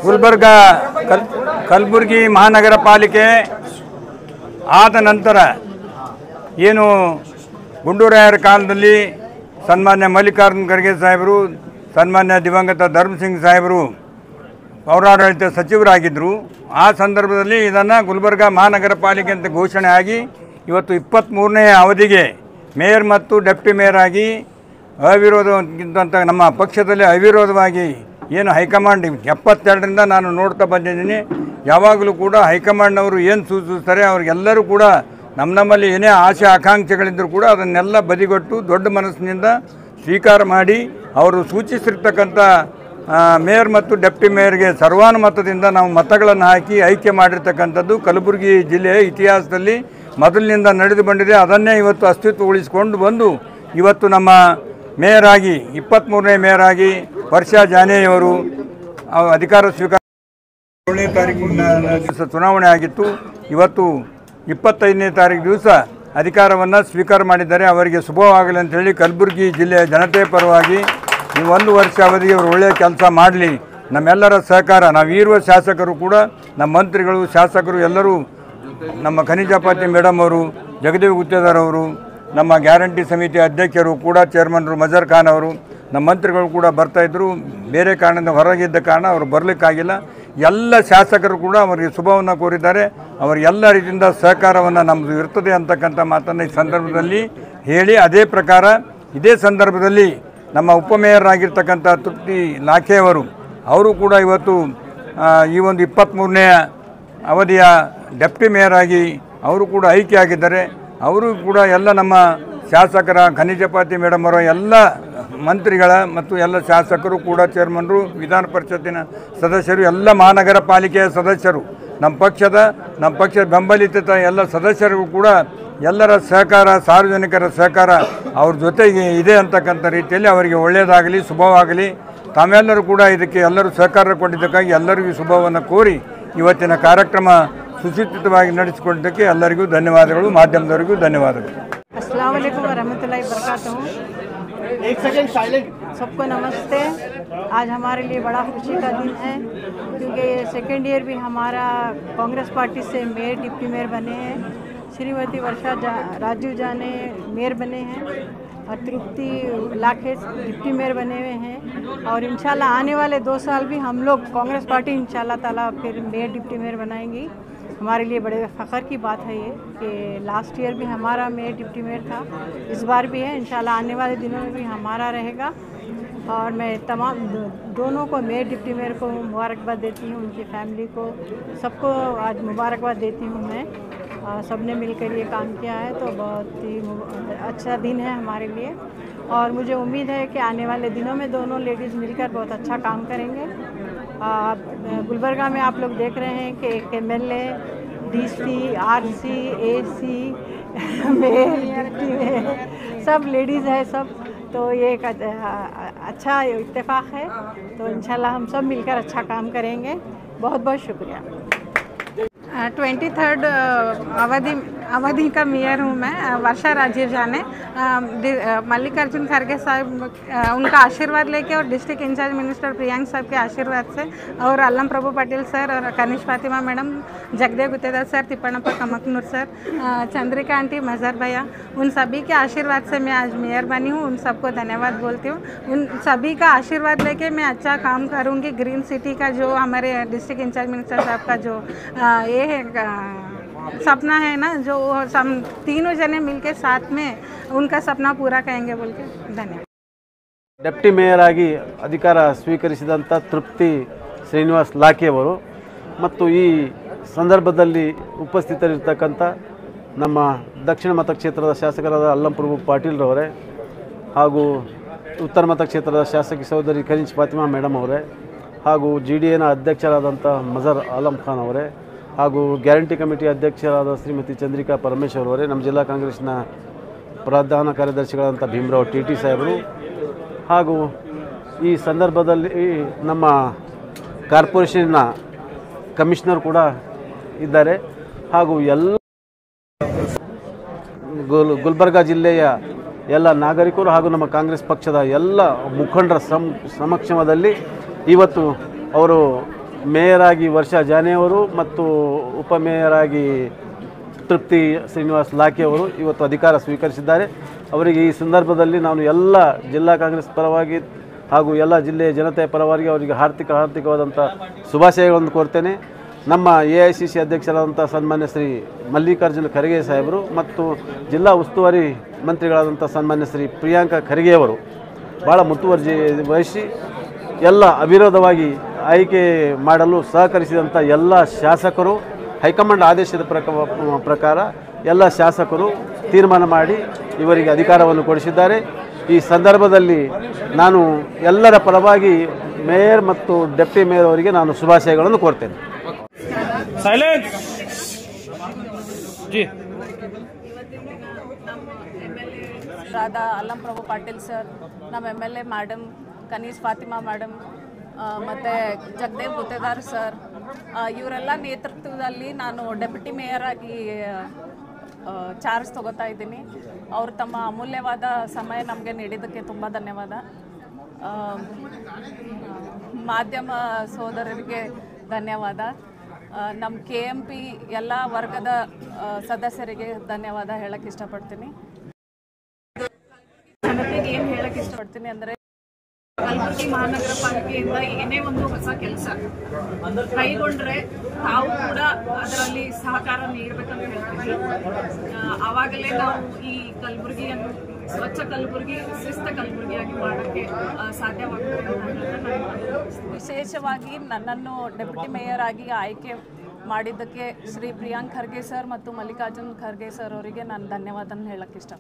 ಗುಲ್ಬರ್ಗ ಕಲಬುರಗಿ ಮಹಾನಗರ ಪಾಲಿಕೆ ಆದ ನಂತರ ಏನು ಗುಂಡೂರಾಯರ ಕಾಲದಲ್ಲಿ ಸನ್ಮಾನ್ಯ ಮಲ್ಲಿಕಾರ್ಜುನ ಖರ್ಗೆ ಸಾಹೇಬರು, ಸನ್ಮಾನ್ಯ ದಿವಂಗತ ಧರ್ಮಸಿಂಗ್ ಸಾಹೇಬರು ಪೌರಾಡಳಿತ ಸಚಿವರಾಗಿದ್ದರು. ಆ ಸಂದರ್ಭದಲ್ಲಿ ಇದನ್ನು ಗುಲ್ಬರ್ಗ ಮಹಾನಗರ ಪಾಲಿಕೆ ಅಂತ ಘೋಷಣೆ ಆಗಿ ಇವತ್ತು 23ನೇ ಅವಧಿಗೆ ಮೇಯರ್ ಮತ್ತು ಡೆಪ್ಟಿ ಮೇಯರ್ ಆಗಿ ಅವಿರೋಧಕ್ಕಿಂತ ನಮ್ಮ ಪಕ್ಷದಲ್ಲಿ ಅವಿರೋಧವಾಗಿ ಏನು ಹೈಕಮಾಂಡ್ 72ರಿಂದ ನಾನು ನೋಡ್ತಾ ಬಂದಿದ್ದೀನಿ. ಯಾವಾಗಲೂ ಕೂಡ ಹೈಕಮಾಂಡ್ನವರು ಏನು ಸೂಚಿಸ್ತಾರೆ ಅವ್ರಿಗೆಲ್ಲರೂ ಕೂಡ ನಮ್ಮಲ್ಲಿ ಏನೇ ಆಸೆ ಆಕಾಂಕ್ಷೆಗಳಿದ್ದರೂ ಕೂಡ ಅದನ್ನೆಲ್ಲ ಬದಿಗೊಟ್ಟು ದೊಡ್ಡ ಮನಸ್ಸಿನಿಂದ ಸ್ವೀಕಾರ ಮಾಡಿ ಅವರು ಸೂಚಿಸಿರ್ತಕ್ಕಂಥ ಮೇಯರ್ ಮತ್ತು ಡೆಪ್ಟಿ ಮೇಯರ್ಗೆ ಸರ್ವಾನುಮತದಿಂದ ನಾವು ಮತಗಳನ್ನು ಹಾಕಿ ಆಯ್ಕೆ ಮಾಡಿರ್ತಕ್ಕಂಥದ್ದು ಕಲಬುರಗಿ ಜಿಲ್ಲೆಯ ಇತಿಹಾಸದಲ್ಲಿ ಮೊದಲಿನಿಂದ ನಡೆದು ಬಂದಿದೆ. ಅದನ್ನೇ ಇವತ್ತು ಅಸ್ತಿತ್ವಗೊಳಿಸಿಕೊಂಡು ಬಂದು ಇವತ್ತು ನಮ್ಮ ಮೇಯರ್ ಆಗಿ 23ನೇ ಮೇಯರ್ ಆಗಿ ವರ್ಷಾ ಜಾನೆಯವರು ಅಧಿಕಾರ ಸ್ವೀಕಾರ 7ನೇ ತಾರೀಕಿನ ದಿವಸ ಚುನಾವಣೆ ಆಗಿತ್ತು. ಇವತ್ತು 25ನೇ ತಾರೀಕು ದಿವಸ ಅಧಿಕಾರವನ್ನು ಸ್ವೀಕಾರ ಮಾಡಿದ್ದಾರೆ. ಅವರಿಗೆ ಶುಭವಾಗಲಿ ಅಂತೇಳಿ ಕಲಬುರಗಿ ಜಿಲ್ಲೆಯ ಜನತೆ ಪರವಾಗಿ ಈ 1 ವರ್ಷ ಅವಧಿಗೆ ಅವರು ಒಳ್ಳೆಯ ಕೆಲಸ ಮಾಡಲಿ, ನಮ್ಮೆಲ್ಲರ ಸಹಕಾರ, ನಾವಿರುವ ಶಾಸಕರು ಕೂಡ ನಮ್ಮ ಮಂತ್ರಿಗಳು ಶಾಸಕರು ಎಲ್ಲರೂ, ನಮ್ಮ ಖನಿಜಾಪತಿ ಮೇಡಮ್ ಅವರು, ಜಗದೇವ್ ಗುತ್ತೇದಾರ್ ಅವರು, ನಮ್ಮ ಗ್ಯಾರಂಟಿ ಸಮಿತಿ ಅಧ್ಯಕ್ಷರು ಕೂಡ ಚೇರ್ಮನ್ರು ಮಜರ್ ಖಾನ್ ಅವರು, ನಮ್ಮ ಮಂತ್ರಿಗಳು ಕೂಡ ಬರ್ತಾಯಿದ್ರು. ಬೇರೆ ಕಾರಣದಿಂದ ಹೊರಗಿದ್ದ ಕಾರಣ ಅವರು ಬರಲಿಕ್ಕಾಗಿಲ್ಲ. ಎಲ್ಲ ಶಾಸಕರು ಕೂಡ ಅವರಿಗೆ ಶುಭವನ್ನು ಕೋರಿದ್ದಾರೆ. ಅವರ ಎಲ್ಲ ರೀತಿಯಿಂದ ಸಹಕಾರವನ್ನು ನಮ್ಮದು ಇರ್ತದೆ ಅಂತಕ್ಕಂಥ ಮಾತನ್ನು ಈ ಸಂದರ್ಭದಲ್ಲಿ ಹೇಳಿ, ಅದೇ ಪ್ರಕಾರ ಇದೇ ಸಂದರ್ಭದಲ್ಲಿ ನಮ್ಮ ಉಪಮೇಯರ್ ಆಗಿರ್ತಕ್ಕಂಥ ತೃಪ್ತಿ ಲಾಖೆ ಅವರು ಕೂಡ ಇವತ್ತು ಈ ಒಂದು 23ನೇ ಅವಧಿಯ ಡೆಪ್ಟಿ ಮೇಯರ್ ಆಗಿ ಅವರು ಕೂಡ ಆಯ್ಕೆ ಆಗಿದ್ದಾರೆ. ಅವರು ಕೂಡ ಎಲ್ಲ ನಮ್ಮ ಶಾಸಕರ ಖನಿಜಾಪತಿ ಮೇಡಮ್ ಅವರ ಎಲ್ಲ ಮಂತ್ರಿಗಳ ಮತ್ತು ಎಲ್ಲ ಶಾಸಕರು ಕೂಡ ಚೇರ್ಮನ್ರು, ವಿಧಾನ ಪರಿಷತ್ತಿನ ಸದಸ್ಯರು, ಎಲ್ಲ ಮಹಾನಗರ ಪಾಲಿಕೆಯ ಸದಸ್ಯರು, ನಮ್ಮ ಪಕ್ಷದ ಬೆಂಬಲಿತ ಎಲ್ಲ ಸದಸ್ಯರಿಗೂ ಕೂಡ ಎಲ್ಲರ ಸಹಕಾರ, ಸಾರ್ವಜನಿಕರ ಸಹಕಾರ ಅವ್ರ ಜೊತೆಗೆ ಇದೆ ಅಂತಕ್ಕಂಥ ರೀತಿಯಲ್ಲಿ ಅವರಿಗೆ ಒಳ್ಳೆಯದಾಗಲಿ, ಶುಭವಾಗಲಿ. ತಾವೆಲ್ಲರೂ ಕೂಡ ಇದಕ್ಕೆ ಎಲ್ಲರೂ ಸಹಕಾರ ಕೊಟ್ಟಿದ್ದಕ್ಕಾಗಿ ಎಲ್ಲರಿಗೂ ಶುಭವನ್ನು ಕೋರಿ ಇವತ್ತಿನ ಕಾರ್ಯಕ್ರಮ ಸುಸೂಚಿತವಾಗಿ ನಡೆಸಿಕೊಂಡಿದ್ದಕ್ಕೆ ಎಲ್ಲರಿಗೂ ಧನ್ಯವಾದಗಳು, ಮಾಧ್ಯಮದವರಿಗೂ ಧನ್ಯವಾದಗಳು. अस्सलाम वालेकुम वरहमतुल्लाहि वबरकातुहू। एक सेकंड साइलेंट। सबको नमस्ते। आज हमारे लिए बड़ा खुशी का दिन है क्योंकि सेकेंड ईयर भी हमारा कांग्रेस पार्टी से मेयर डिप्टी मेयर बने हैं। श्रीमती वर्षा राजू जाने मेयर बने हैं और तृप्ति लाखे डिप्टी मेयर बने हुए हैं। और इंशाल्लाह आने वाले 2 साल भी हम लोग कांग्रेस पार्टी इंशाल्लाह ताला फिर मेयर डिप्टी मेयर बनाएंगी। हमारे लिए बड़े फ़ख्र की बात है ये कि लास्ट ईयर भी हमारा मेयर डिप्टी मेयर था, इस बार भी है, इंशाल्लाह आने वाले दिनों में भी हमारा रहेगा। और मैं तमाम दोनों को मेयर डिप्टी मेयर को मुबारकबाद देती हूँ, उनकी फैमिली को सबको आज मुबारकबाद देती हूँ मैं। सबने मिलकर ये काम किया है तो बहुत ही अच्छा दिन है हमारे लिए। और मुझे उम्मीद है कि आने वाले दिनों में दोनों लेडीज़ मिलकर बहुत अच्छा काम करेंगे। गुलबर्गा में आप लोग देख रहे हैं कि एक MLA, DC, RC, AC, mayor सब लेडीज़ है सब, तो ये एक अच्छा इत्तेफाक है। तो इंशाल्लाह हम सब मिलकर अच्छा काम करेंगे। बहुत बहुत शुक्रिया। 23rd अवधि का मेयर हूँ मैं, वर्षा राजीव जाने। मल्लिकार्जुन खड़गे साहब उनका आशीर्वाद लेके और डिस्ट्रिक्ट इंचार्ज मिनिस्टर प्रियांक साहब के आशीर्वाद से और अल्लम प्रभु पटेल सर और कनिष्ठ Fatima madam, Jagdev गुत्तेदार sir, तिप्पणप्प Kamakanur sir, Chandrika aunty, मजहर भैया, उन सभी के आशीर्वाद से मैं आज मेयर बनी हूँ। उन सबको धन्यवाद बोलती हूँ। उन सभी का आशीर्वाद लेके मैं अच्छा काम करूँगी। ग्रीन सिटी का जो हमारे डिस्ट्रिक्ट इंचार्ज मिनिस्टर साहब का जो ये है सपना है ना, जो हम तीनों जने मिलके साथ में उनका सपना पूरा करेंगे बोल के धन्यवाद। ಡೆಪ್ಟಿ ಮೇಯರ್ ಆಗಿ ಅಧಿಕಾರ ಸ್ವೀಕರಿಸಿದಂಥ ತೃಪ್ತಿ ಶ್ರೀನಿವಾಸ್ ಲಾಖೆ ಅವರು ಮತ್ತು ಈ ಸಂದರ್ಭದಲ್ಲಿ ಉಪಸ್ಥಿತರಿರ್ತಕ್ಕಂಥ ನಮ್ಮ ದಕ್ಷಿಣ ಮತಕ್ಷೇತ್ರದ ಶಾಸಕರಾದ ಅಲ್ಲಂ ಪ್ರಭು ಪಾಟೀಲ್ರವರೇ ಹಾಗೂ ಉತ್ತರ ಮತಕ್ಷೇತ್ರದ ಶಾಸಕಿ ಸಹೋದರಿ ಖನಿಜ್ ಫಾತಿಮಾ ಮೇಡಮ್ ಅವರೇ ಹಾಗೂ GDAನ ಅಧ್ಯಕ್ಷರಾದಂಥ ಮಜರ್ ಆಲಂ ಖಾನ್ ಅವರೇ ಹಾಗೂ ಗ್ಯಾರಂಟಿ ಕಮಿಟಿ ಅಧ್ಯಕ್ಷರಾದ ಶ್ರೀಮತಿ ಚಂದ್ರಿಕಾ ಪರಮೇಶ್ವರ್ ಅವರೇ, ನಮ್ಮ ಜಿಲ್ಲಾ ಕಾಂಗ್ರೆಸ್ನ ಪ್ರಧಾನ ಕಾರ್ಯದರ್ಶಿಗಳಾದಂಥ ಭೀಮರಾವ್ TT ಸಾಹೇಬರು ಹಾಗೂ ಈ ಸಂದರ್ಭದಲ್ಲಿ ನಮ್ಮ ಕಾರ್ಪೊರೇಷನ್ನ ಕಮಿಷನರ್ ಕೂಡ ಇದ್ದಾರೆ ಹಾಗೂ ಎಲ್ಲ ಗುಲ್ಬರ್ಗಾ ಜಿಲ್ಲೆಯ ಎಲ್ಲ ನಾಗರಿಕರು ಹಾಗೂ ನಮ್ಮ ಕಾಂಗ್ರೆಸ್ ಪಕ್ಷದ ಎಲ್ಲ ಮುಖಂಡರ ಸಮಕ್ಷಮದಲ್ಲಿ ಇವತ್ತು ಅವರು ಮೇಯರ್ ಆಗಿ ವರ್ಷಾ ಜಾನೆ ಅವರು ಮತ್ತು ಉಪಮೇಯರ್ ಆಗಿ ತೃಪ್ತಿ ಶ್ರೀನಿವಾಸ್ ಲಾಖೆ ಅವರು ಇವತ್ತು ಅಧಿಕಾರ ಸ್ವೀಕರಿಸಿದ್ದಾರೆ. ಅವರಿಗೆ ಈ ಸಂದರ್ಭದಲ್ಲಿ ನಾನು ಎಲ್ಲ ಜಿಲ್ಲಾ ಕಾಂಗ್ರೆಸ್ ಪರವಾಗಿ ಹಾಗೂ ಎಲ್ಲ ಜಿಲ್ಲೆಯ ಜನತೆಯ ಪರವಾಗಿ ಅವರಿಗೆ ಹಾರ್ದಿಕವಾದಂಥ ಶುಭಾಶಯಗಳನ್ನು ಕೋರ್ತೇನೆ. ನಮ್ಮ AICC ಅಧ್ಯಕ್ಷರಾದಂಥ ಸನ್ಮಾನ್ಯ ಶ್ರೀ ಮಲ್ಲಿಕಾರ್ಜುನ ಖರ್ಗೆ ಸಾಹೇಬರು ಮತ್ತು ಜಿಲ್ಲಾ ಉಸ್ತುವಾರಿ ಮಂತ್ರಿಗಳಾದಂಥ ಸನ್ಮಾನ್ಯ ಶ್ರೀ ಪ್ರಿಯಾಂಕಾ ಖರ್ಗೆ ಅವರು ಭಾಳ ಮುತುವರ್ಜಿ ವಹಿಸಿ ಎಲ್ಲ ಅವಿರೋಧವಾಗಿ ಆಯ್ಕೆ ಮಾಡಲು ಸಹಕರಿಸಿದಂಥ ಎಲ್ಲ ಶಾಸಕರು ಹೈಕಮಾಂಡ್ ಆದೇಶದ ಪ್ರಕಾರ ಎಲ್ಲ ಶಾಸಕರು ತೀರ್ಮಾನ ಮಾಡಿ ಇವರಿಗೆ ಅಧಿಕಾರವನ್ನು ಕೊಡಿಸಿದ್ದಾರೆ. ಈ ಸಂದರ್ಭದಲ್ಲಿ ನಾನು ಎಲ್ಲರ ಪರವಾಗಿ ಮೇಯರ್ ಮತ್ತು ಡೆಪ್ಟಿ ಮೇಯರ್ ಅವರಿಗೆ ನಾನು ಶುಭಾಶಯಗಳನ್ನು ಕೋರ್ತೇನೆ. ಅಲ್ಲಂ ಪ್ರಭು ಪಾಟೀಲ್ ಸರ್, ನಮ್ಮ MLA madam Kaneez Fatima madam ಮತ್ತು ಜಗದೇವ್ ಗುತ್ತೇದಾರ್ ಸರ್, ಇವರೆಲ್ಲ ನೇತೃತ್ವದಲ್ಲಿ ನಾನು ಡೆಪ್ಯೂಟಿ ಮೇಯರ್ ಆಗಿ ಚಾರ್ಜ್ ತಗೋತಾ ಇದ್ದೀನಿ. ಅವರು ತಮ್ಮ ಅಮೂಲ್ಯವಾದ ಸಮಯ ನಮಗೆ ನೀಡಿದ್ದಕ್ಕೆ ತುಂಬ ಧನ್ಯವಾದ. ಮಾಧ್ಯಮ ಸೋದರರಿಗೆ ಧನ್ಯವಾದ. ನಮ್ಮ KMP ಎಲ್ಲ ವರ್ಗದ ಸದಸ್ಯರಿಗೆ ಧನ್ಯವಾದ ಹೇಳಕ್ಕೆ ಇಷ್ಟಪಡ್ತೀನಿ. ಜನತೆಗೆ ಏನು ಹೇಳಕ್ಕೆ ಇಷ್ಟಪಡ್ತೀನಿ ಅಂದರೆ, ಕಲಬುರಗಿ ಮಹಾನಗರ ಪಾಲಿಕೆಯಿಂದ ಏನೇ ಒಂದು ಹೊಸ ಕೆಲಸ ಕೈಗೊಂಡ್ರೆ ತಾವು ಕೂಡ ಅದರಲ್ಲಿ ಸಹಕಾರ ನೀಡಬೇಕಂತ ಹೇಳ್ತೀವಿ. ಆವಾಗಲೇ ನಾವು ಈ ಕಲಬುರಗಿಯನ್ನು ಸ್ವಚ್ಛ ಕಲಬುರಗಿ, ಶಿಸ್ತ ಕಲಬುರಗಿಯಾಗಿ ಮಾಡೋಕ್ಕೆ ಸಾಧ್ಯವಾಗುತ್ತೆ ಅಂತ ವಿಶೇಷವಾಗಿ ನನ್ನನ್ನು ಡೆಪ್ಯೂಟಿ ಮೇಯರ್ ಆಗಿ ಆಯ್ಕೆ ಮಾಡಿದ್ದಕ್ಕೆ ಶ್ರೀ ಪ್ರಿಯಾಂಕ್ ಖರ್ಗೆ ಸರ್ ಮತ್ತು ಮಲ್ಲಿಕಾರ್ಜುನ್ ಖರ್ಗೆ ಸರ್ ಅವರಿಗೆ ನಾನು ಧನ್ಯವಾದ ಹೇಳಕ್ಕೆ ಇಷ್ಟ.